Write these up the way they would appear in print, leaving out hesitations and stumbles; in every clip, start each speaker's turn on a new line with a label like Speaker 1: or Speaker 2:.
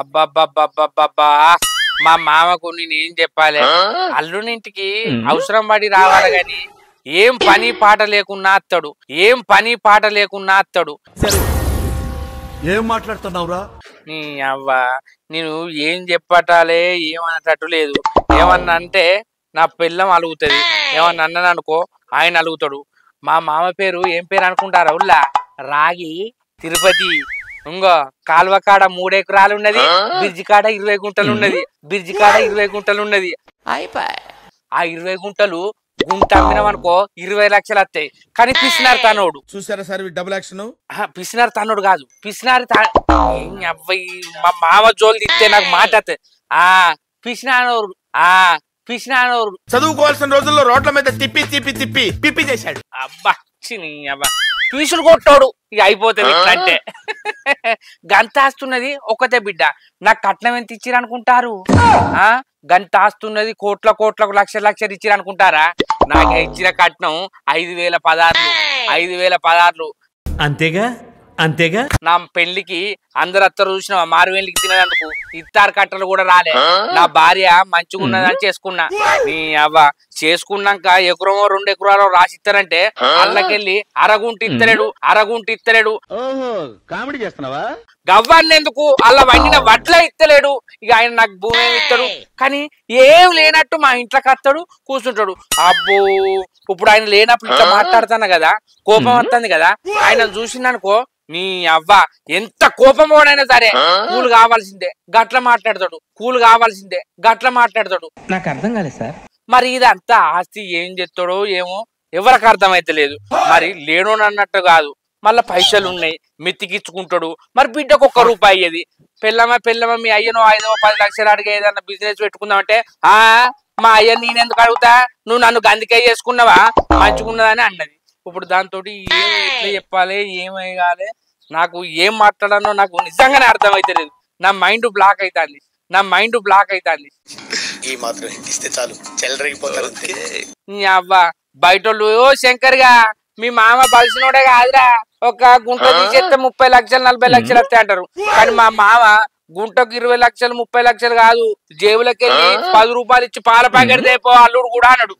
Speaker 1: అబ్బబ్బబ్బబ్బబ్బా మా మామకు నేనేం చెప్పాలి? అల్లునింటికి అవసరం పడి రావాలి గాని ఏం పని పాట లేకున్నా అత్తడు, ఏం పని పాట లేకున్నా అత్తడు.
Speaker 2: ఏం మాట్లాడుతున్నావురా?
Speaker 1: నీ అవ్వ నేను ఏం చెప్పటాలే, ఏమన్నట్టు లేదు. ఏమన్నా అంటే నా పిల్లం అలుగుతుంది, ఏమన్నా అన్నాను అనుకో ఆయన అలుగుతాడు. మా మామ పేరు ఏం పేరు అనుకుంటారా? ఉల్లా రాగి తిరుపతి. ఇంకో కాలువ కాడ 3 ఎకరాలు ఉన్నది, బ్రిడ్జి కాడ 20 గుంటలు ఉన్నది, బ్రిడ్జి కాడ 20 గుంటలు ఉన్నది. ఆ 20 గుంటలు గుంట అమ్మినామనుకో 20 లక్షలు వస్తాయి. కానీ పిసినారు తనోడు.
Speaker 2: చూసారా సార్ డబుల్ యాక్షన్?
Speaker 1: పిసినారు తనోడు కాదు, పిసినారు అబ్బాయి. మా మామ జోలు తిస్తే నాకు మాట పిసినానోరు పిసినానోరు.
Speaker 2: చదువుకోవాల్సిన రోజుల్లో రోడ్ల మీద తిప్పి తిప్పి తిప్పి పిప్పి చేశాడు.
Speaker 1: అబ్బా చిని అబ్బా పీసులు కొట్టాడు. ఇక అయిపోతుంది ఇట్లంటే. గంత ఆస్తున్నది ఒకతే బిడ్డ, నాకు కట్నం ఎంత ఇచ్చిరు అనుకుంటారు? గంత ఆస్తున్నది కోట్ల కోట్లకు లక్షలు ఇచ్చిరు అనుకుంటారా? నాకు ఇచ్చిన కట్నం 5,000 పదార్లు, 5,000 పదార్లు.
Speaker 3: అంతేగా అంతేగా.
Speaker 1: నా పెళ్లికి అందరు అత్తరు చూసిన మారువేలికి తినేందుకు ఇత్తారు కట్టలు కూడా రాలే. నా భార్య మంచిగా ఉన్నదని చేసుకున్నా. నీ అవ్వ చేసుకున్నాక ఎకరమో 2 ఎకరాలు రాసిస్తారంటే అల్లకెళ్ళి అరగుంట ఇత్తలేడు.
Speaker 2: కామెడీ చేస్తున్నావా?
Speaker 1: గవ్వాన్ని ఎందుకు అలా వండిన వడ్లే ఇత్తలేడు. ఇక ఆయన నాకు భూమి ఏమి ఇస్తాడు? కానీ ఏం లేనట్టు మా ఇంట్లోకి వస్తాడు, కూర్చుంటాడు. అబ్బో ఇప్పుడు ఆయన లేనప్పుడు ఇట్లా మాట్లాడుతాను కదా, కోపం వస్తుంది కదా. ఆయన చూసిందనుకో నీ అవ్వ ఎంత కోపం వాడైనా సరే కూలు కావాల్సిందే, గట్ల మాట్లాడతాడు.
Speaker 3: నాకు అర్థం కాలేదు సార్.
Speaker 1: మరి ఇదంతా ఆస్తి ఏం చేస్తాడో ఏమో ఎవరికి అర్థమైతే లేదు. మరి లేనోనన్నట్టు కాదు, మళ్ళా పైసలు ఉన్నాయి మెత్తికిచ్చుకుంటాడు. మరి బిడ్డకు 1 రూపాయి అయ్యేది. పెళ్ళమ్మ మీ అయ్యనో 5-10 లక్షలు అడిగే ఏదన్నా బిజినెస్ పెట్టుకుందామంటే మా అయ్య నేనెందుకు అడుగుతా, నువ్వు నన్ను గందికే చేసుకున్నావా, మంచుకున్నదని అన్నది. ఇప్పుడు దాంతో ఎట్లా చెప్పాలి, ఏమయ్యాలి, నాకు ఏం మాట్లాడానో నాకు నిజంగానే అర్థమైతే లేదు. నా మైండ్ బ్లాక్ అవుతుంది.
Speaker 2: ఈ మాత్రం ఇస్తే చాలు చెల్లరగిపోతారు.
Speaker 1: నీ అవ్వ బయటోళ్ళు శంకర్గా మీ మామ బలిసినోడే కాదురా, ఒక గుంట తీసేస్తే 30 లక్షలు 40 లక్షలు వస్తాయి అంటారు. కానీ మా మామ గుంటకు 20 లక్షలు 30 లక్షలు కాదు, జేబులకి వెళ్ళి 10 రూపాయలు ఇచ్చి పాల ప్యాకెట్ తేపో అల్లుడు కూడా అన్నాడు.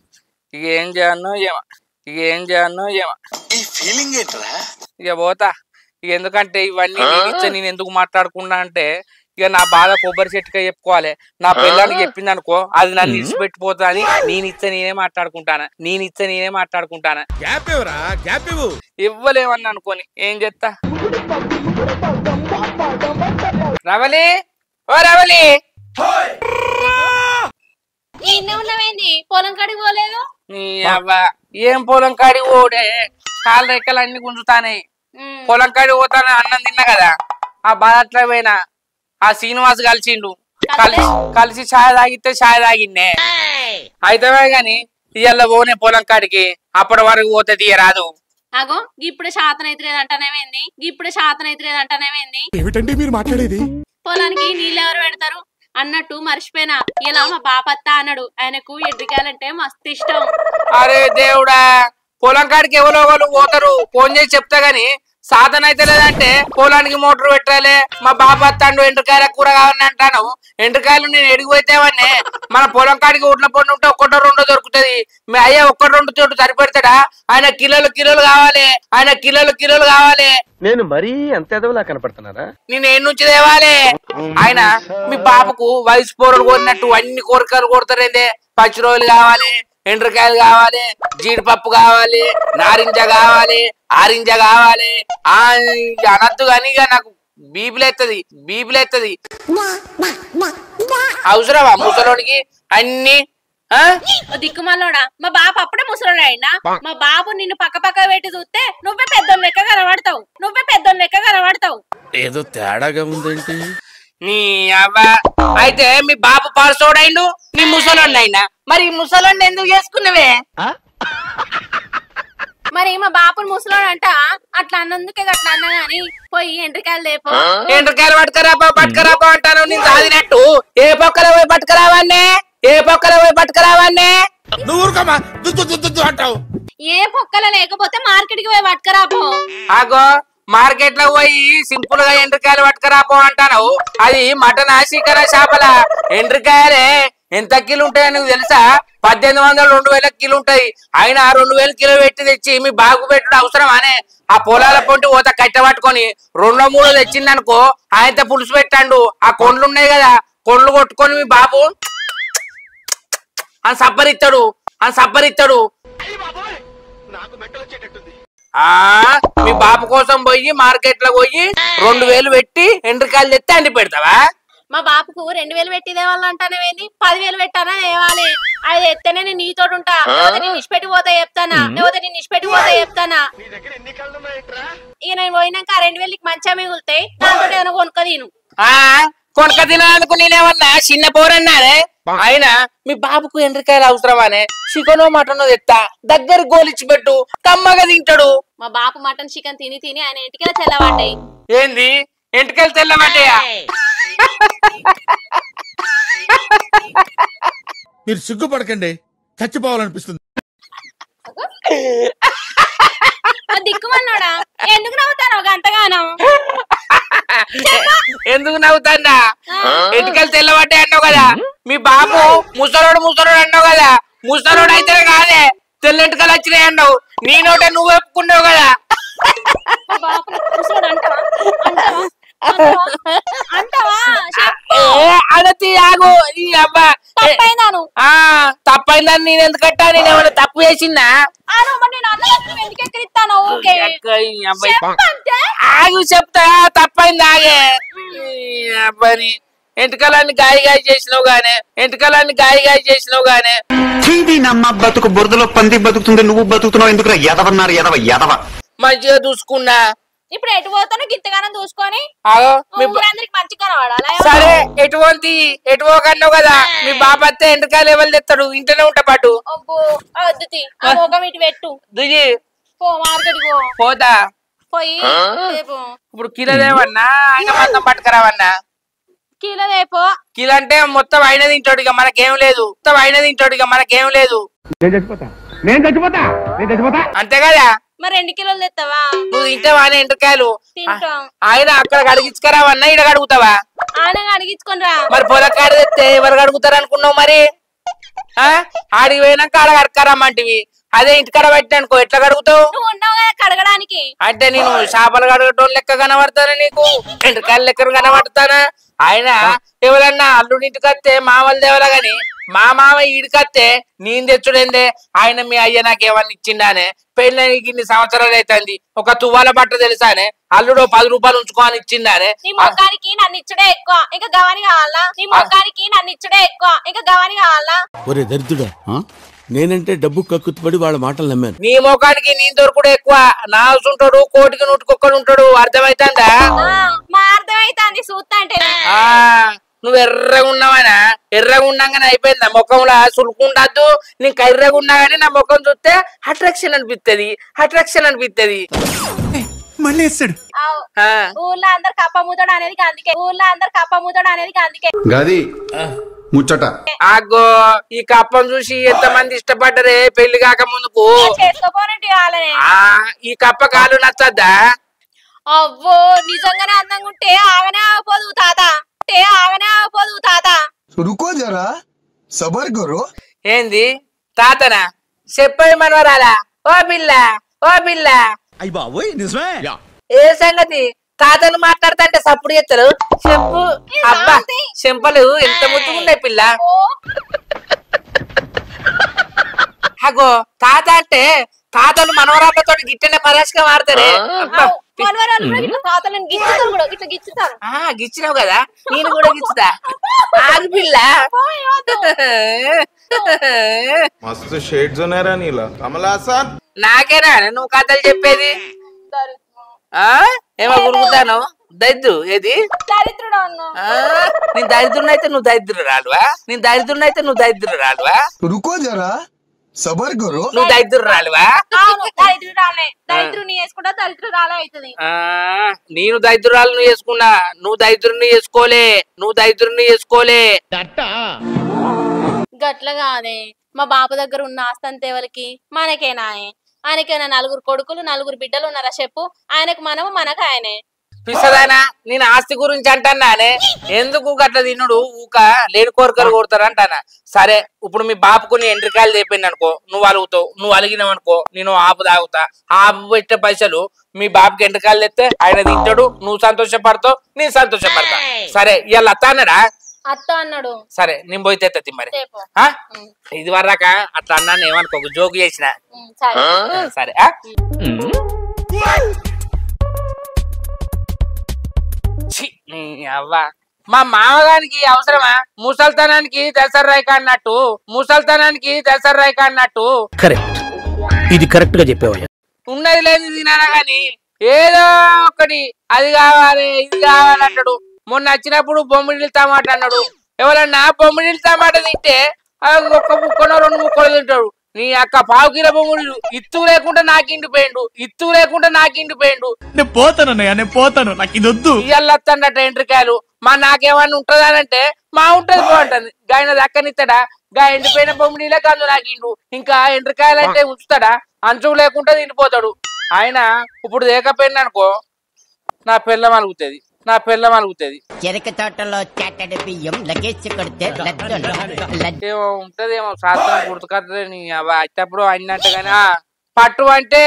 Speaker 1: ఇక ఏం చేయను ఏమో ఈ ఫీలింగ్ ఏంట్రా? ఇక పోతా. ఇక ఎందుకంటే ఇవన్నీ నేను ఎందుకు మాట్లాడుకున్నా అంటే ఇక నా బాధ కొబ్బరి చెట్టుగా చెప్పుకోవాలి. నా పిల్లానికి చెప్పింది అనుకో అది నన్ను ఇచ్చిపెట్టిపోతా అని నేనే మాట్లాడుకుంటానా. ఇవ్వలేమని అనుకోని ఏం చేస్తా. రవలి ఓ రవలి,
Speaker 4: పొలం కాడికి పోలేదు?
Speaker 1: ఏం పొలం కాడికి పోడే, కాళ్ళ రెక్కలు అన్ని గుంజుతానాయి. పొలం కాడికి పోతానే అన్నం తిన్నా కదా, ఆ బాధ అట్లా పోయినా. ఆ శ్రీనివాస్ కలిసిండు, కలిసి ఛాయ్ తాగిన్నే. అయితే గాని ఇవాళ పోనే పొలం కాడికి, అప్పటి వరకు పోతే తీయరాదు.
Speaker 4: అగో ఇప్పుడు శాతం అయితే లేదంటానేమేంది?
Speaker 2: ఏమిటండి మీరు మాట్లాడేది?
Speaker 4: పొలానికి నీళ్ళు ఎవరు పెడతారు అన్నట్టు మర్చిపోయినా. ఇలా మా పాపత్తా అన్నాడు, ఆయనకు ఎడ్రికాయలంటే మస్తు ఇష్టం.
Speaker 1: అరే దేవుడా, పొలం కాడికి ఎవరో పోతారు, ఫోన్ చేసి చెప్తా గాని సాధన అయితే లేదంటే పొలానికి మోటార్ పెట్టాలి. మా బాబు అత్తాండు ఎండ్రకాయల కూర కావాలని అంటాను. ఎండ్రకాయలు నేను ఎడిగిపోతేవన్నీ మన పొలం కాడికి ఉట్ల పండు ఉంటే 1-2 దొరుకుతుంది. మీ అయ్య 1-2 చోటు సరిపెడతాడా? ఆయన కిలోలు కావాలి.
Speaker 5: నేను మరీ అంత ఎదవలా కనపడుతున్నారా?
Speaker 1: నేను ఏం నుంచి తేవాలి? ఆయన మీ బాబుకు వయసు పోరలు కోరినట్టు అన్ని కోరికలు కోరుతారేందే. పచ్చి రోజులు కావాలి, ఎండ్రకాయలు కావాలి, జీడిపప్పు కావాలి, నారింజ కావాలి, ఆరింజ కావాలి. అనద్దు కానీ ఇక నాకు బీబీలెత్తది. అవసరమా ముసలోనికి అన్ని?
Speaker 4: దిక్కుమల్లోడా, మా బాబు అప్పుడే ముసలోడు అయినా. మా బాబు నిన్ను పక్క పెట్టి చూస్తే నువ్వే పెద్దోళ్ళ లెక్క కనబడతావు.
Speaker 2: ఏదో తేడాగా ఉందేంటి?
Speaker 1: నీ అవ్వ అయితే మీ బాబు పాల్సోడైండు, నీ ముసలోండి అయినా. మరి ముసలోండి ఎందుకు చేసుకున్నవే?
Speaker 4: మరి మా బాపుని ముసలోడు అంట, అట్లా అన్నందుకే అట్లా అన్నా గాని పోయి ఎండ్రకాయలు లేపో.
Speaker 1: ఎండ్రకాయలు పట్టుకరాపో అంటాను నేను సాధినట్టు. ఏ పొక్కలో పోయి పట్టుకరావన్నే
Speaker 2: నువ్వు అంటావు.
Speaker 4: ఏ పొక్కల లేకపోతే మార్కెట్ కి పోయి పట్టుకరాపో.
Speaker 1: ఆగో మార్కెట్ లో పోయి సింపుల్ గా ఎండ్రకాయలు పట్టుకరాపో అంటాను. అది మటన్ చికెన్ చేపల ఎండ్రకాయలే ఎంత కిలో ఉంటాయో నీకు తెలుసా? 1800 2000 కిలో ఉంటాయి. అయినా 2000 కిలో పెట్టి తెచ్చి మీ బాగు పెట్టుడు అవసరం అనే ఆ పొలాల పొంటి పోత కట్టె పట్టుకొని 2-3 తెచ్చిందనుకో ఆయనతో పులుసు పెట్టండు. ఆ కొండ్లు ఉన్నాయి కదా కొండ్లు కొట్టుకొని మీ బాబు అని సబ్బరిస్తాడు. మీ బాబు కోసం పోయి మార్కెట్ లో పోయి 2000 పెట్టి ఎండ్రకాయలు తెస్తే అండి పెడతావా?
Speaker 4: మా బాపుకు 2000 పెట్టి తేవాలంటానేది 10,000 పెట్టానా తేవాలి. అది ఎత్తేనే నేను నీతో ఉంటా. నేను నిష్పెట్టిపోతా చెప్తానా ఇక నేను పోయినాక 2000కి మంచిగా మిగులుతాయి. దాంతో ఏమైనా కొనుక్క తిను.
Speaker 1: కొనుక తినడానికి నేనేమన్నా చిన్న పోరన్నానే? అయినా మీ బాబుకు ఎండ్రకాయలు అవసరమానే? చికెనో మటనో తెత్తా దగ్గర గోలిచ్చి పెట్టు కమ్మగా తింటాడు.
Speaker 4: మా బాపు మటన్ చికెన్ తిని తిని ఆయన ఇంటికి తెల్లబడ్డాయి.
Speaker 1: ఏంది ఎంటికలు తెల్లబడ్డాయా?
Speaker 2: మీరు సిగ్గుపడకండి, చచ్చిపోవాలనిపిస్తుంది.
Speaker 4: దిక్కుమన్నాడా? ఎందుకు నవ్వుతాను గంతగానం?
Speaker 1: ఎందుకు నవ్వుతాన్నా? ఎంటికలు తెల్లబడ్డాయి అన్నావు కదా. మీ బాబు ముసలోడు అన్నావు కదా. ముసలోడు అయితే కాదే తెల్లెంటికలు వచ్చినాయి అన్నావు. నీ నోట నువ్వు ఒప్పుకున్నావు కదా. అడతి ఆగు ఈ అబ్బా తప్పైందని నేను ఎందుకంటా? నేనేమన్నా తప్పు చేసిందా? ఆగు చెప్తా తప్పైంది ఆగే. అబ్బాని ఎంటకలన్నీ గాయ చేసినావు గానే
Speaker 6: బతుకు బురదలో పంది బతుకుతుంది, నువ్వు బతుకుతున్నావు ఎందుకు? ఎదవ
Speaker 1: మంచిగా చూసుకున్నా.
Speaker 4: ఇప్పుడు ఎటు పోతాను గింతగానం చూసుకొని మంచిగా కనబడాలి.
Speaker 1: సరే ఎటు పోకన్నావు కదా. మీ బాబత్తే ఎంటకాయలు ఎవరు తెస్తాడు? ఇంటనే ఉంటా పాటు.
Speaker 4: ఇటు పెట్టు
Speaker 1: దుజి
Speaker 4: మార్కెట్
Speaker 1: పోతా
Speaker 4: పోయి
Speaker 1: ఇప్పుడు కిలోదేమన్నా ఆయన మొత్తం పట్టుకురావన్నా?
Speaker 4: కిలోదేపో
Speaker 1: కిలో అంటే మొత్తం అయిన తింటాడు ఇక మనకేం లేదు. అంతే కదా.
Speaker 4: మరి 2 కిలోలు తెస్తావా?
Speaker 1: నువ్వు తింటావా అని ఎంటకాయలు?
Speaker 4: తింటాం.
Speaker 1: ఆయన అక్కడ అడిగించుకురావన్నా ఇక్కడ అడుగుతావా?
Speaker 4: ఆయన అడిగించుకొని రా.
Speaker 1: మరి పొలకాడ తెస్తే ఎవరు అడుగుతారు అనుకున్నావు? మరి ఆడికి పోయినాక ఆడ కడకరమ్మంటివి. అదే ఇంటికాడ పెట్టానుకో ఎట్లా కడుగుతావు?
Speaker 4: నువ్వు ఉన్నావు కదా కడగడానికి.
Speaker 1: అంటే నేను చేపలు కడగటం లెక్క కనబడతానా? నీకు ఎంటకాయల లెక్క కనబడతానా? ఆయన ఎవరన్నా అల్లుడింటికి వస్తే మామలు దేవలా గాని మా మామ ఈడికత్తే నేను తెచ్చుడేందే? ఆయన మీ అయ్య నాకేమన్నా ఇచ్చిండానే? పెళ్ళి ఇన్ని సంవత్సరాలు అవుతుంది. ఒక తువ్వాల బట్ట తెలుసానే? అల్లుడు 10 రూపాయలు ఉంచుకోని ఇచ్చిందానే?
Speaker 4: నీ ముఖానికి నన్ను ఇచ్చడే ఎక్కువ ఇంకా గవాని కావాలా?
Speaker 7: ఒరే దరిద్రుడా, నేనంటే డబ్బు కక్కుతుపడి వాళ్ళ మాటలు నమ్మాను.
Speaker 1: నీ ముఖానికి నీ దొరకుడు ఎక్కువ. నా ఉంటాడు కోటికి నూటికొక్కడు ఉంటాడు. అర్థమైతుందా?
Speaker 4: మా అర్థమైతుంది చూస్తా అంటే.
Speaker 1: నువ్వు ఎర్రగా ఉన్నావనా? ఎర్రగా ఉన్నాగానే అయిపోయిందా? ముఖంలో సులుకుండద్దు. నీకు ఎర్రగా ఉన్నా గానీ నా ముఖం చూస్తే అట్రాక్షన్ అనిపిస్తుంది.
Speaker 7: మళ్ళీ వేస్తాడు.
Speaker 4: ఊర్లో అందరు కప్పమూతాడు అనేది అందుకే
Speaker 8: గది ముచ్చట.
Speaker 1: ఆగో ఈ కప్పం చూసి ఎంతమంది ఇష్టపడ్డరే పెళ్లి కాక ముందుకు.
Speaker 4: చేసుకోపోనంటే
Speaker 1: ఈ కప్ప కాలు నచ్చద్దా?
Speaker 4: అవ్వో నిజంగానే అందంగా ఉంటే ఆగనే ఆగిపోదు తాత.
Speaker 8: రుకో జరా సబర్ కరో.
Speaker 1: ఏంది తాతనా? చెప్పే మనవరాలా? ఓ పిల్ల
Speaker 7: అయ్య బాబోయ్ నిజమే.
Speaker 1: ఏ సంగతి? తాతను మాట్లాడతా సప్పుడు చేస్తారు. చెప్పు. అబ్బా చెంపలు ఎంత ముద్దుగున్నాయి పిల్ల. అగో తాత అంటే తాతలు మనవరాళ్ళతో గిట్టనే పరాశగా మారుతారే. గిచ్చినావు కదా నేను కూడా గిచ్చుతా. ఆగు పిల్ల.
Speaker 2: మస్తు షేడ్స్ ఉన్నారా నీలో కమలాసన్?
Speaker 1: నాకేనా నువ్వు కథలు చెప్పేది? ఏమో గురుకుతాను దరిద్రు ఏది? నేను దరిద్రునైతే నువ్వు దరిద్రురాలువా?
Speaker 8: రుకో జరా సబర్ కరో.
Speaker 1: నువ్వు దరిద్రురాలువా?
Speaker 4: దరిద్రుని వేసుకుంటా దరిద్రురాలు అవుతుంది.
Speaker 1: నేను దరిద్రురాలు వేసుకున్నా. నువ్వు దరిద్రుని చేసుకోలే.
Speaker 4: గట్ల కాదే. మా బాబు దగ్గర ఉన్న ఆస్తి అంతా ఎవరికి? మనకేనాయే. ఆయనకేమైనా 4 కొడుకులు 4 బిడ్డలు ఉన్నారా చెప్పు? ఆయనకు మనము మనకు ఆయనే.
Speaker 1: పిసదానా నేను ఆస్తి గురించి అంటానే ఎందుకు గట్ల తిన్నుడు ఊక లేని కోరికలు కొడతారు అంటానా. సరే ఇప్పుడు మీ బాపుకు నీ ఎండ్రికాయలు తెప్పింది అనుకో, నువ్వు అలుగుతావు, నువ్వు అలిగినావు అనుకో నేను ఆపు తాగుతా. ఆపు పెట్టే పైసలు మీ బాపుకి ఎండ్రికాయలు తెస్తే ఆయన తింటాడు, నువ్వు సంతోషపడతావు, నేను సంతోషపడతా. సరే ఇవాళ అత్త అన్నాడా?
Speaker 4: అత్త అన్నాడు.
Speaker 1: సరే నేను పోయి తెత్తి మరి. ఇది వరక అట్లా అన్నాను ఏమనుకో, జోకు చేసిన. సరే అవ్వా మా మామగారికి అవసరమా ముసల్తనానికి దసర్రాయిక అన్నట్టు, ముసల్తనానికి దసర్రాయిక అన్నట్టు.
Speaker 9: కరెక్ట్, ఇది కరెక్ట్ గా చెప్పావయ్యా.
Speaker 1: ఉన్నది లేదు తినాలా గాని ఏదో ఒకటి అది కావాలి ఇది కావాలి అంటాడు. మొన్న వచ్చినప్పుడు బొమ్మిడిలు టమాటా అన్నాడు. ఎవరన్నా బొమ్మిడిలు టమాటా తింటే ఒక్క ముక్కనో 2 ముక్కలు తింటాడు. నీ అక్క 1/2 కిలో బొమ్మిడిలు ఇత్తు లేకుండా నాకిండిపోయిండు, ఇత్తు లేకుండా నాకిండిపోయిండు.
Speaker 2: నేను పోతానన్నయ్య, నేను పోతాను, నాకు ఇది వద్దు.
Speaker 1: ఇయ్యల్లత్తన్నట్టు ఎండ్రికాయలు మా నాకేమన్నా ఉంటదానంటే మా ఉంటది బాగుంటది. గాయన దక్కనిస్తాడా? గా ఎండిపోయిన బొమ్మిడిలే కందు నాకిండు. ఇంకా ఎండ్రికాయలు అంటే ఉంచుతాడా? అంచు లేకుండా తిండిపోతాడు. ఆయన ఇప్పుడు దేకపోయింది అనుకో నా పిల్లం అలుగుతుంది, నా పిల్లం అలుగుతుంది.
Speaker 10: చెరక తోటలో చెట్టడి బియ్యం లగేజ్ కొడితే
Speaker 1: ఏమో ఉంటదేమో శాస్త్రం గుర్తుకత్తని అప్పుడు అన్నట్టుగానే పట్టు అంటే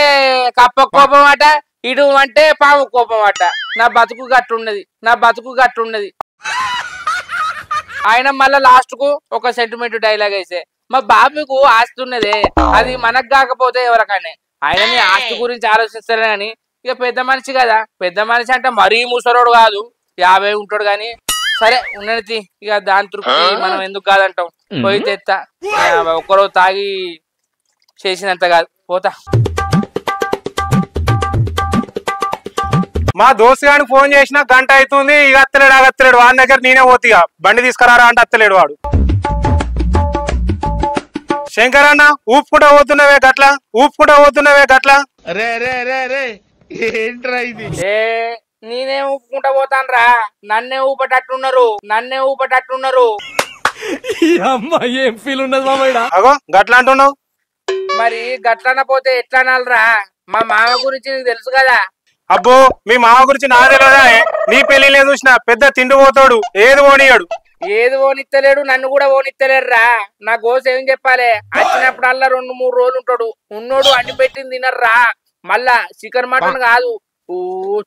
Speaker 1: కప్ప కోపం అట, ఇడు అంటే పాము కోపం అట. నా బతుకు గట్లున్నది, నా బతుకు గట్లున్నది. ఆయన మళ్ళా లాస్ట్ కు ఒక సెంటిమెంట్ డైలాగ్ వేసే మా బాబుకు ఆస్తి ఉన్నదే అది మనకు కాకపోతే ఎవరికనే. ఆయనని ఆస్తి గురించి ఆలోచిస్తారు కానీ ఇక పెద్ద మనిషి కదా, పెద్ద మనిషి అంటే మరీ ముసలోడు కాదు, 50 ఉంటాడు కానీ సరే ఉన్నది. ఇక దాని తృప్తి మనం ఎందుకు కాదంటాం. పోయి తెత్తా, ఒక్కరోజు తాగి చేసినంత కాదు, పోతా.
Speaker 11: మా దోస్తు గానికి ఫోన్ చేసిన గంట అవుతుంది, ఇక అత్తలేడు వాడి దగ్గర నేనే పోతిగా బండి తీసుకురారా అంటే అత్తలేడు వాడు. శంకర్ అన్న ఊపుకుంటా పోతున్నవే గట్ల, ఊపుకుంటా పోతున్నవే గట్ల.
Speaker 2: ఏంట్రా ఇది?
Speaker 1: నేనే ఊపుకుంటా పోతాను రా, నన్నే ఊపటట్టున్నారు, నన్నే ఊపటట్టున్నారు.
Speaker 3: ఏం ఫీల్ ఉన్నది మామయ్య?
Speaker 11: అగో గట్ల అంటున్నావు
Speaker 1: మరి గట్లన పోతే ఎట్లా అనాలరా? మా మామ గురించి నీకు తెలుసు కదా.
Speaker 11: అబ్బో మీ మామ గురించి నా తెలియదా? నీ పెళ్లిలే చూసిన పెద్ద తిండి పోతాడు, ఏది పోనీయాడు.
Speaker 1: ఏది ఓనిత్తలేడు, నన్ను కూడా ఓనిత్తలేరురా. నా గోస ఏం చెప్పాలి, వచ్చినప్పుడల్లా 2-3 రోజులు ఉంటాడు. ఉన్నోడు అన్ని పెట్టింది తినర్రా. మళ్ళా చికెన్ మటన్ కాదు, ఓ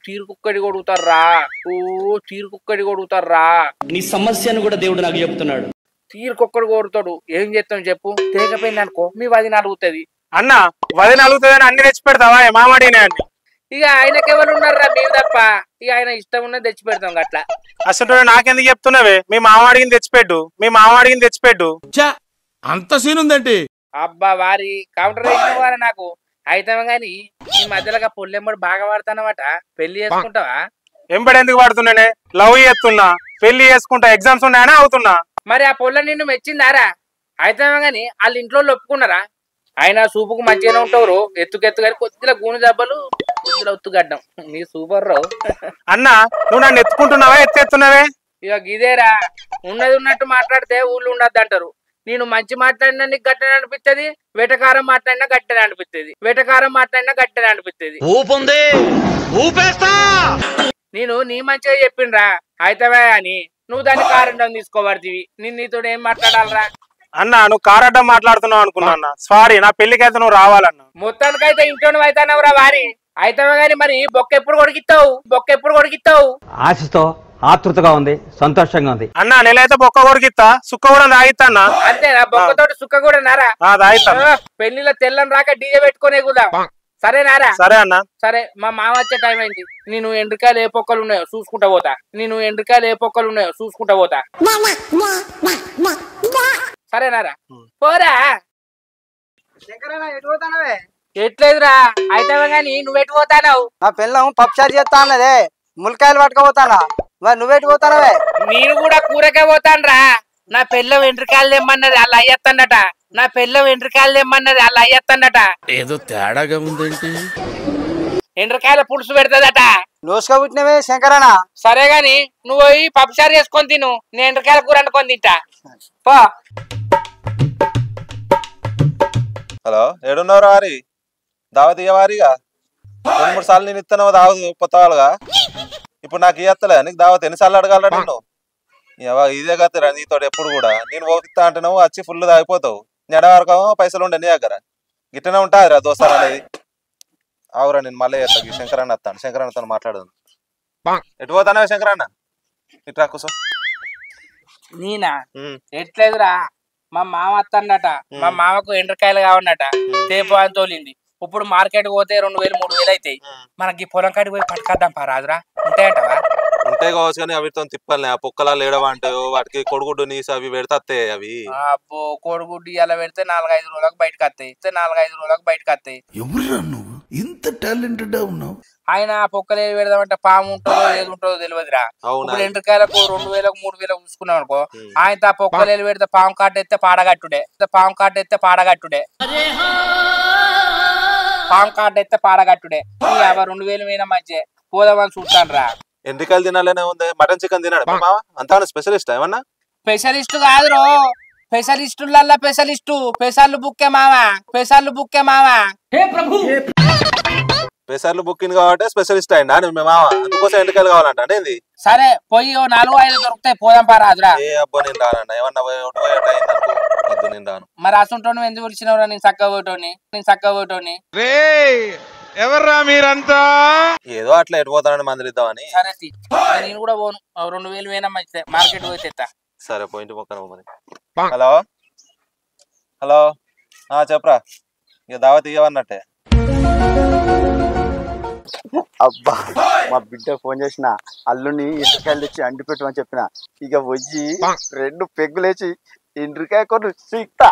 Speaker 1: తీరుకుక్కడి కొడుగుతారా, ఓ తీరుకుక్కడి కొడుగుతారా.
Speaker 9: నీ సమస్యను కూడా దేవుడు నాకు చెప్తున్నాడు.
Speaker 1: తీరుకొక్కడు కోరుతాడు. ఏం చేస్తాం చెప్పు? తేకపోయింది అనుకో మీ వదిన అలుగుతుంది.
Speaker 11: అన్న వదిన అలుగుతుందని అన్ని తెచ్చి పెడతావా మామాడినే అన్ని?
Speaker 1: ఇక ఆయనకెవరు ఉన్నారా మేము తప్ప. ఇక ఆయన ఇష్టం ఉన్నది తెచ్చి పెడతాం అట్లా.
Speaker 11: అసలు నాకెందుకు చెప్తున్నావే? మీ మామాడిని తెచ్చిపెట్టు, మీ మామాడిని తెచ్చిపెట్టు.
Speaker 2: అంత సీన్ ఉందంటే
Speaker 1: అబ్బా వారి కౌంటర్ వేసిన వారా నాకు అయితాం గాని ఈ మధ్యలో పొల్లెమ్మడు బాగా వాడతానమాట. పెళ్లి చేసుకుంటావా?
Speaker 11: ఎంబడి ఎందుకు వాడుతున్నానే? లవ్ చేస్తున్నా, పెళ్లి చేసుకుంటా, ఎగ్జామ్స్ ఉన్నాయని అవుతున్నా.
Speaker 1: మరి ఆ పొల్ల నిన్ను మెచ్చిందారా? అయితాం గాని వాళ్ళ ఇంట్లో ఒప్పుకున్నారా? ఆయన సూపుకు మంచిగానే ఉంటారు, ఎత్తుకెత్తు కానీ కొద్దిగా గూనె దెబ్బలు, కొద్దిగా ఒత్తుగడ్డం. నీ సూపర్ రావు
Speaker 11: అన్న. నువ్వు నన్ను ఎత్తుకుంటున్నావా ఎత్తెత్తున్నావే?
Speaker 1: ఇక గిదేరా, ఉన్నది ఉన్నట్టు మాట్లాడితే ఊళ్ళో ఉండద్దు అంటారు. నేను మంచి మాట్లాడినా నీకు గట్టనే అనిపిస్తుంది, వెటకారం మాట్లాడినా గట్టనే అనిపిస్తుంది, వెటకారం మాట్లాడినా గట్టనే అనిపిస్తుంది. నేను నీ మంచిగా చెప్పిండ్రా అయితవే అని నువ్వు దాన్ని కారణం తీసుకోబడుతుంది. నేను నీతో ఏం మాట్లాడాలరా?
Speaker 11: అన్న నువ్వు కారడ్డం మాట్లాడుతున్నావు అనుకున్నా అన్న. సారీ, నా పెళ్లికైతే నువ్వు రావాలన్నా.
Speaker 1: మొత్తానికైతే ఇంట్లో అవుతానవురా వారి అయితవే గాని మరి బొక్క ఎప్పుడు కొడికిస్తావు? బొక్క ఎప్పుడు కొడికిస్తావు?
Speaker 12: ఆశతో ఆతృతగా ఉంది, సంతోషంగా ఉంది
Speaker 11: అన్న. నేనైతే బొక్క కొరికిస్తా, సుక్క కూడా తాగిస్తా అన్న.
Speaker 1: అంతేనా? బొక్కతోటి సుక్క కూడా నారా?
Speaker 11: తాగిస్తా.
Speaker 1: పెళ్లిలో తెల్లని రాక డీజే పెట్టుకునే కూడా సరేనారా?
Speaker 11: సరే అన్న.
Speaker 1: సరే మా మామ వచ్చే టైం అయింది. నేను ఎండ్రికాయలు ఏ పొక్కలు ఉన్నాయో చూసుకుంటా పోతా. నేను ఎండ్రికాయలు ఏ పొక్కలు ఉన్నాయో చూసుకుంటా పోతా. సరేనారా? పోరా. ఎట్లేదురా అయితేవే గాని నువ్వెటు పోతానవు?
Speaker 13: నా పిల్లం పప్పుచారు చేస్తా అన్నదే, ములకాయలు పట్టుకపోతానా, మరి నువ్వెటు పోతానవే?
Speaker 1: నేను కూడా కూరకే పోతానరా. నా పిల్లం ఎండ్రికాయలు తెమ్మన్నది అలా అయ్యత్తన్నట. నా పిల్లం ఎండ్రికాయలు తెమ్మన్నది అలా అయ్యత్తన్నట.
Speaker 2: ఏదో తేడాగా ఉందేంటి?
Speaker 1: ఎండ్రికాయల పులుసు పెడతదట.
Speaker 13: లోసుగా పుట్టినవే శంకరనా.
Speaker 1: సరే గాని నువ్వు పోయి పప్పుచారు చేసుకొని తిను, నేను ఎండ్రికాయల కూర వండుకొని తింటా. పో.
Speaker 14: హలో, ఏడున్నావు హరి? దావత్ ఇయ్యవారిగా 2-3 సార్లు నేను ఇస్తాను దావత్ కొత్త వాళ్ళుగా. ఇప్పుడు నాకు ఇయ్యత్తలే నీకు దావత్ ఎన్నిసార్లు అడగాలరా నిన్ను? ఇదే కదరా నీతో ఎప్పుడు కూడా నేను పోపిస్తా అంటే నువ్వు వచ్చి ఫుల్ తాగిపోతావు. నెడ వరకు పైసలు ఉండే నీ దగ్గర గిట్టనే ఉంటాదిరా దోస్తాను అనేది. అవురా నేను మళ్ళీ శంకరన్న వస్తాను, శంకరన్నతో మాట్లాడదు. ఎటు పోతానే శంకరన్న? ఇట్రా కూర్చో.
Speaker 1: నేనా ఎట్లేదురా, మా మామ వస్తాడట. మా మామకు ఎండ్రకాయలు కావన్నట, తేపు అని తోలింది. ఇప్పుడు మార్కెట్ పోతే 2000-3000 అవుతాయి. మనకి పొలం కాడికి పోయి పట్టుకొద్దాం పా రాదురా, ఉంటాయంటవా?
Speaker 14: ఉంటాయి కావచ్చు కానీ అవితో తిప్పాలి. ఆ పొక్కలాలు ఏడవంటావు వాటికి కొడుగుడ్డు నీసు అవి పెడతాయి. అవి
Speaker 1: అబ్బో కోడిగుడ్డు ఇలా పెడితే 4-5 రోజులకు బయటకు వస్తాయి. 4-5 రోజులకు బయటకు వస్తాయి.
Speaker 7: ఎవరురా నువ్వు ఇంత టాలెంటెడ్ ఉన్నావు?
Speaker 1: ఆయన పొక్కలు ఏది పెడదామంటే పాము ఉంటుందో ఏది ఉంటుందో తెలియదురా. ఇప్పుడు ఎండ్రకాయలకు 2000-3000 చూసుకున్నాం అనుకో, ఆయన ఆ పొక్కలు ఏది పెడితే పాము కాటు ఎత్తే పాడగట్టుడే, పాము కాటు ఎత్తే పాడగట్టుడే, పాము కాటు ఎత్తే పాడగట్టుడే. 2000 పోయిన మధ్య పోదామని చూస్తాను రా.
Speaker 14: ఎండ్రికాయలు తినాలనే ఉంది, మటన్ చికెన్ తినాడు మామ. అంతా స్పెషలిస్ట్ ఏమన్నా?
Speaker 1: స్పెషలిస్ట్ కాదురో, స్పెషలిస్టులల్లా స్పెషలిస్టు. పెసర్లు బుక్కే మావా, పెసర్లు బుక్కే మావా.
Speaker 14: పెసర్లు బుక్కింగ్ కాబట్టి స్పెషలిస్ట్ అయిందా మామ? అందుకోసం ఎండ్రికాయలు కావాలంట ఏంది?
Speaker 1: సరే పోయి 4-5 దొరుకుతాయి, పోదాం పా రాదురా.
Speaker 14: ఏ అబ్బో నేను రానంట, ఏమన్నా వద్దు నేను రాను.
Speaker 1: మరి అసంటోని ఎందుకు పిలిచినవరా? నేను చక్కగా పోయేటోని.
Speaker 2: ఎవర్రా మీరంతా?
Speaker 14: ఏదో అట్లా ఎటు పోతానని మందులు ఇద్దామని.
Speaker 1: సరే నేను కూడా పోను, 2000 పోయినా మంచిదే, మార్కెట్ పోయి తెస్తా.
Speaker 14: సరే పోయింటి మొక్కను మరి. హలో హలో చెప్పరా, ఇక దావత్ ఇవ్వన్నట్టే.
Speaker 13: అబ్బా మా బిడ్డ ఫోన్ చేసిన, అల్లుని ఎండ్రికాయలు తెచ్చి అండి పెట్టమని చెప్పిన. ఇక వచ్చి 2 పెగ్గులేసి ఎండ్రికాయ కొన్ని సీక్తా.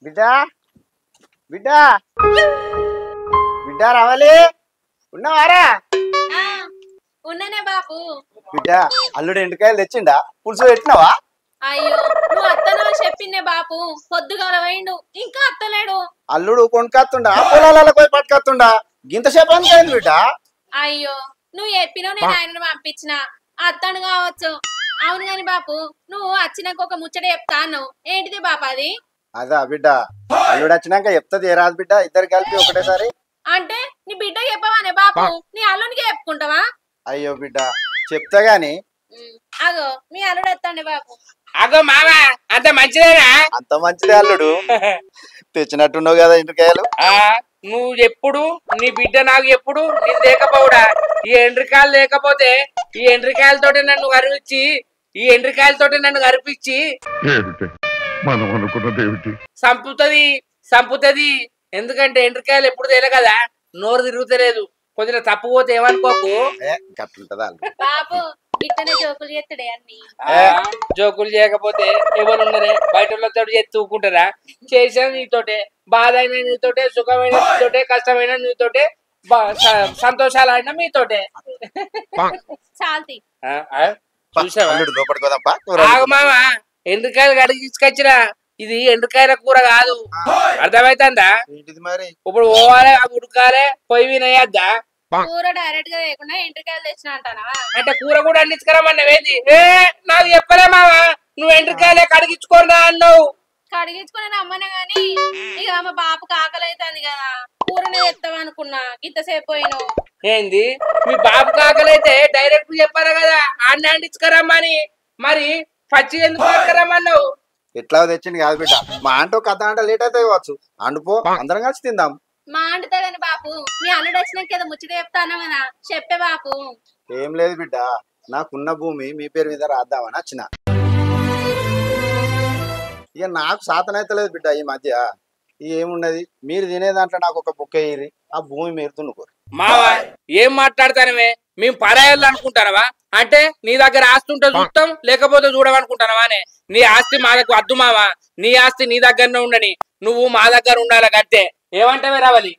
Speaker 13: బిడ్డా బిడ్డా బిడ్డా రావాలి, ఉన్నావారా?
Speaker 4: ఉన్ననే బాపు.
Speaker 13: బిడ్డ అల్లుడు ఎండ్రికాయలు తెచ్చిండా? పులుసు పెట్టినావా?
Speaker 4: అయ్యో నువ్వు అత్తనో చెప్పిందే బాపు, పొద్దుగాల పోయిండు ఇంకా అత్తలేడు.
Speaker 13: అల్లుడు కొనుక్కొస్తుండా పొలాలకు పోయి పట్టుకొస్తుండా? గింతసేపు అనుకైంది బిడ్డ.
Speaker 4: అయ్యో నువ్వు చెప్పినావు, నేను ఆయనను పంపించిన, అత్తను కావచ్చు. అవును గాని బాపు, నువ్వు వచ్చినాక ఒక ముచ్చట చెప్తాను. ఏంటిది బాప అది?
Speaker 13: అదా బిడ్డ, అల్లుడు వచ్చినాక చెప్తుంది. ఏ రాదు బిడ్డ, ఇద్దరు కలిపి ఒకటేసారి.
Speaker 4: అంటే నీ బిడ్డ చెప్పవానే బాపు, నీ అల్లునికి చెప్పుకుంటావా?
Speaker 13: అయ్యో బిడ్డ చెప్తా గాని.
Speaker 4: అగో మీ అల్లుడు ఎత్తండి బాపు.
Speaker 1: అగో మామా అంత మంచిదేనా?
Speaker 13: అంత మంచిదే అల్లుడు. తెచ్చినట్టున్నావు కదా ఎండ్రికాయలు.
Speaker 1: నువ్వు ఎప్పుడు నీ బిడ్డ నాకు ఎప్పుడు నేను లేకపోవడా? ఈ ఎండ్రికాయలు లేకపోతే ఈ ఎండ్రికాయలతోటి నన్ను గర్వించి, ఈ ఎండ్రికాయలతోటి నన్ను గర్పించి సంపుతుంది. ఎందుకంటే ఎండ్రికాయలు ఎప్పుడు తేలే కదా, నోరు తిరుగుతలేదు. కొంచెం తప్పు పోతే ఏమనుకోకు.
Speaker 4: బాపు ఇట్టనే జోకులు చేస్తాడే అన్ని.
Speaker 1: జోకులు చేయకపోతే ఎవరు ఉండరే, బయట వాళ్ళతో చేసి తూకుంటారా? చేసిన నీతోటే, బాధ అయినా నీతోటే, సుఖమైన నీతోటే, కష్టమైన నీతోటే, సంతోషాలు అయినా మీతోటే.
Speaker 4: చాల్తి
Speaker 1: మామ ఎండ్రికాయలు కడిగి తీసుకొచ్చినా, ఇది ఎండ్రికాయల కూర కాదు, అర్థమైతుందా? ఇప్పుడు పోవాలి, ఉడకాలే, పొయ్యి వినయద్దా?
Speaker 4: కూర డైరెక్ట్ గా లేకుండా ఎండ్రికాయలు తెచ్చిన అంటానా?
Speaker 1: అంటే కూర కూడా అందించుకురామన్నవేంది? నాకు చెప్పలే మామ, నువ్వు ఎండ్రికాయలే కడిగించుకోరా అన్నావు.
Speaker 4: కడిగించుకుని రమ్మనే గాని ఇక మా బాపుకి ఆకలి అవుతుంది కదా, కూరనే తెస్తాం అనుకున్నా. ఇంతసేపు పోయినావు.
Speaker 1: ఏంది మీ బాబుకి ఆకలి అయితే డైరెక్ట్ చెప్పారా కదా అన్ని అందించుకురమ్మని, మరి పచ్చి ఎందుకు పట్టుకురమ్మన్నావు?
Speaker 13: ఎట్లా తెచ్చింది కాదు బిడ్డ, మా అంటే ఒక అర్ధగంట లేట్ అయితే కావచ్చు. అండుపో అందరం కలిసి తిందాం.
Speaker 4: మా అంటుతా గాని బాపు, మీ అల్లుడు వచ్చినాక ఏదో ముచ్చట చెప్తాను కదా, చెప్పే బాపు.
Speaker 13: ఏం లేదు బిడ్డ, నాకున్న భూమి మీ పేరు మీద రాద్దామని వచ్చిన. ఇక నాకు సాతనైతే లేదు బిడ్డ ఈ మధ్య. ఏమున్నది, మీరు తినే దాంట్లో నాకు ఒక బుక్ అయ్యి ఆ భూమి మీరు దున్నుకోరు.
Speaker 1: మావా ఏం మాట్లాడతానమే, మేము పరాయాలు అనుకుంటానవా? అంటే నీ దగ్గర ఆస్తి ఉంటే చూస్తాం, లేకపోతే చూడమనుకుంటానవా? నీ ఆస్తి మా దగ్గర వద్దు మావా, నీ ఆస్తి నీ దగ్గరనే ఉండని, నువ్వు మా దగ్గర ఉండాలి అంతే. ఏమంటావే రావాలి?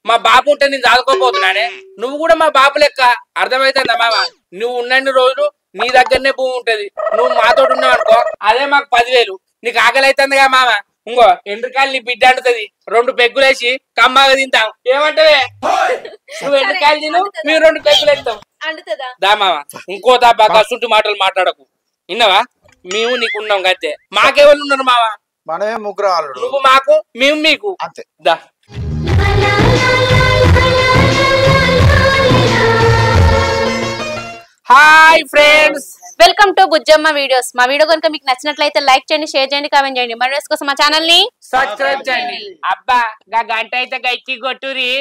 Speaker 1: మా బాబు ఉంటే నేను చదువుకోపోతున్నానే, నువ్వు కూడా మా బాబు లెక్క, అర్థమైతుందా మావా? నువ్వు ఉన్నన్ని రోజులు నీ దగ్గరనే భూమి ఉంటది, నువ్వు మాతో ఉన్నావు అనుకో, అదే మాకు 10,000. నీకు ఆకలి అవుతుందిగా మామ, ఇంకో ఎండ్రికాయలు నీ బిడ్డ అంటుతుంది, 2 పెగ్గులేసి కమ్మాగా తింటాం. ఏమంటావే? నువ్వు ఎండ్రికాయలు తిను, మేము 2 పెగ్గులు ఎత్తాం. దా మామ, ఇంకో దాబా కసుంటి మాటలు మాట్లాడకు, విన్నావా? మేము నీకు ఉన్నాం అంతే, మాకెవరు ఉన్నారు మావా?
Speaker 13: మనమే ముగ్గురు అల్లుడు.
Speaker 1: నువ్వు మాకు మేము మీకు
Speaker 13: అంతే.
Speaker 1: దా hi friends,
Speaker 4: welcome to Bujjamma videos. మా వీడియో కనుక మీకు నచ్చినట్లయితే లైక్ చేయండి, షేర్ చేయండి, కామెంట్ చేయండి. మరి వీడియోస్ కోసం మా ఛానల్ ని
Speaker 1: సబ్స్క్రైబ్ చేయండి. అబ్బా గా గంట అయితే గట్టి కొట్టురి.